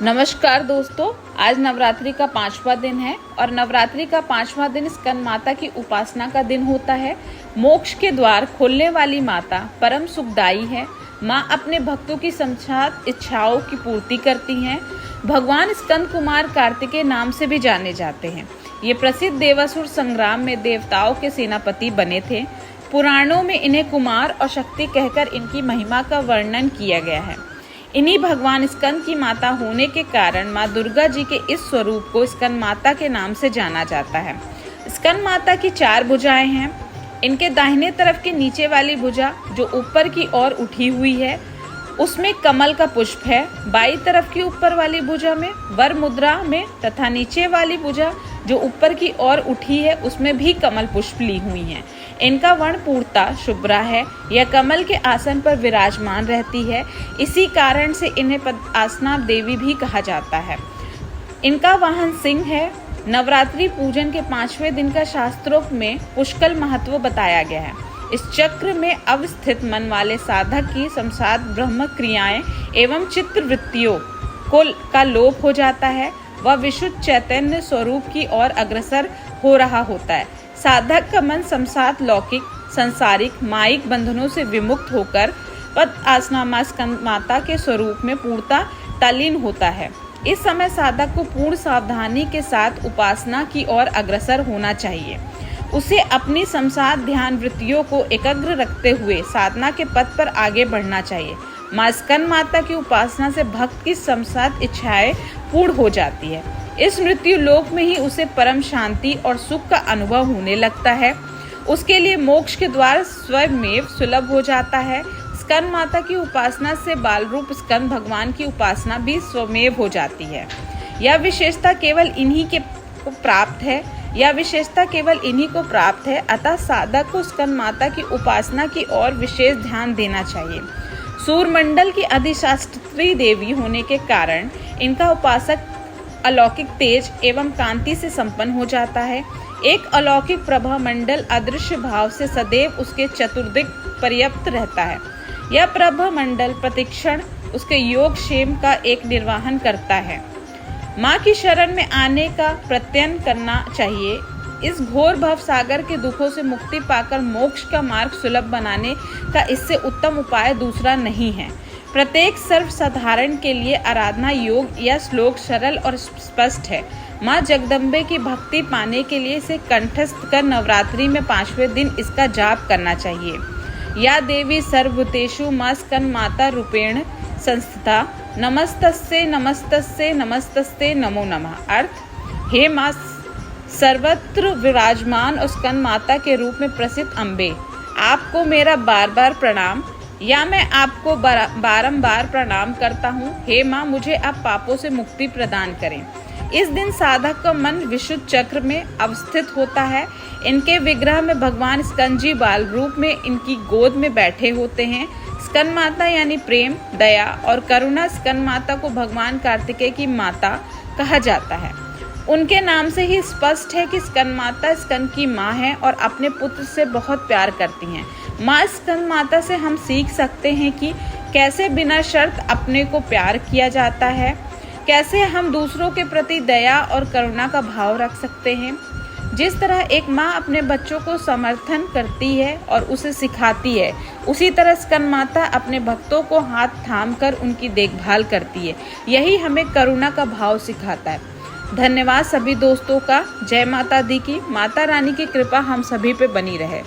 नमस्कार दोस्तों, आज नवरात्रि का 5वां दिन है और नवरात्रि का 5वां दिन स्कंद माता की उपासना का दिन होता है। मोक्ष के द्वार खोलने वाली माता परम सुखदायी है। माँ अपने भक्तों की समस्त इच्छाओं की पूर्ति करती हैं। भगवान स्कंद कुमार कार्तिकेय नाम से भी जाने जाते हैं। ये प्रसिद्ध देवासुर संग्राम में देवताओं के सेनापति बने थे। पुराणों में इन्हें कुमार और शक्ति कहकर इनकी महिमा का वर्णन किया गया है। इन्हीं भगवान स्कंद की माता होने के कारण माँ दुर्गा जी के इस स्वरूप को स्कंद माता के नाम से जाना जाता है। स्कंद माता की 4 भुजाएं हैं। इनके दाहिने तरफ के नीचे वाली भुजा जो ऊपर की ओर उठी हुई है उसमें कमल का पुष्प है। बाईं तरफ की ऊपर वाली भुजा में वर मुद्रा में तथा नीचे वाली भुजा जो ऊपर की ओर उठी है उसमें भी कमल पुष्प ली हुई हैं। इनका वर्ण पूर्णतः शुभ्रा है। यह कमल के आसन पर विराजमान रहती है। इसी कारण से इन्हें पद्मासना देवी भी कहा जाता है। इनका वाहन सिंह है। नवरात्रि पूजन के 5वें दिन का शास्त्रोक्त में पुष्कल महत्व बताया गया है। इस चक्र में अवस्थित मन वाले साधक की समस्त ब्रह्म क्रियाएं एवं चित्त वृत्तियों का लोप हो जाता है। वह विशुद्ध चैतन्य स्वरूप की ओर अग्रसर हो रहा होता है। साधक का मन समस्त लौकिक, सांसारिक, मायिक बंधनों से विमुक्त होकर पद्मासना स्कंद माता के स्वरूप में पूर्णतः तल्लीन होता है। इस समय साधक को पूर्ण सावधानी के साथ उपासना की ओर अग्रसर होना चाहिए। उसे अपनी समस्त ध्यान वृत्तियों को एकाग्र रखते हुए साधना के पथ पर आगे बढ़ना चाहिए। माँ स्कंद माता की उपासना से भक्त की समस्त इच्छाएं पूर्ण हो जाती है। इस मृत्यु लोक में ही उसे परम शांति और सुख का अनुभव होने लगता है। उसके लिए मोक्ष के द्वार स्वयमेव सुलभ हो जाता है। स्कंद माता की उपासना से बाल रूप स्कंद भगवान की उपासना भी स्वमेव हो जाती है। यह विशेषता केवल इन्हीं को प्राप्त है। अतः साधक को स्कंद माता की उपासना की ओर विशेष ध्यान देना चाहिए। सूर्यमंडल की अधिष्ठात्री देवी होने के कारण इनका उपासक अलौकिक तेज एवं कांति से संपन्न हो जाता है। एक अलौकिक प्रभा मंडल अदृश्य भाव से सदैव उसके चतुर्दिक पर्याप्त रहता है। यह प्रभा मंडल प्रतिक्षण उसके योग क्षेम का एक निर्वहन करता है। माँ की शरण में आने का प्रत्ययन करना चाहिए। इस घोर भव सागर के दुखों से मुक्ति पाकर मोक्ष का मार्ग सुलभ बनाने का इससे उत्तम उपाय दूसरा नहीं है। प्रत्येक सर्वसाधारण के लिए आराधना योग या श्लोक सरल और स्पष्ट है। माँ जगदम्बे की भक्ति पाने के लिए इसे कंठस्थ कर नवरात्रि में 5वें दिन इसका जाप करना चाहिए। या देवी सर्वभूतेषु माँ स्कंद माता रूपेण संस्थिता नमस्तस्ये नमस्तस्ये नमस्तस्ये नमो नमः। अर्थ, हे माँ सर्वत्र विराजमान और स्कंद माता के रूप में प्रसिद्ध अम्बे, आपको मेरा बार बार प्रणाम या मैं आपको बारंबार प्रणाम करता हूँ। हे माँ, मुझे आप पापों से मुक्ति प्रदान करें। इस दिन साधक का मन विशुद्ध चक्र में अवस्थित होता है। इनके विग्रह में भगवान स्कंद जी बाल रूप में इनकी गोद में बैठे होते हैं। स्कंद माता यानी प्रेम, दया और करुणा। स्कंद माता को भगवान कार्तिकेय की माता कहा जाता है। उनके नाम से ही स्पष्ट है कि स्कंद माता स्कंद की माँ है और अपने पुत्र से बहुत प्यार करती हैं। माँ स्कंद माता से हम सीख सकते हैं कि कैसे बिना शर्त अपने को प्यार किया जाता है, कैसे हम दूसरों के प्रति दया और करुणा का भाव रख सकते हैं। जिस तरह एक माँ अपने बच्चों को समर्थन करती है और उसे सिखाती है, उसी तरह स्कंद माता अपने भक्तों को हाथ थाम कर उनकी देखभाल करती है। यही हमें करुणा का भाव सिखाता है। धन्यवाद सभी दोस्तों का। जय माता दी की। माता रानी की कृपा हम सभी पे बनी रहे।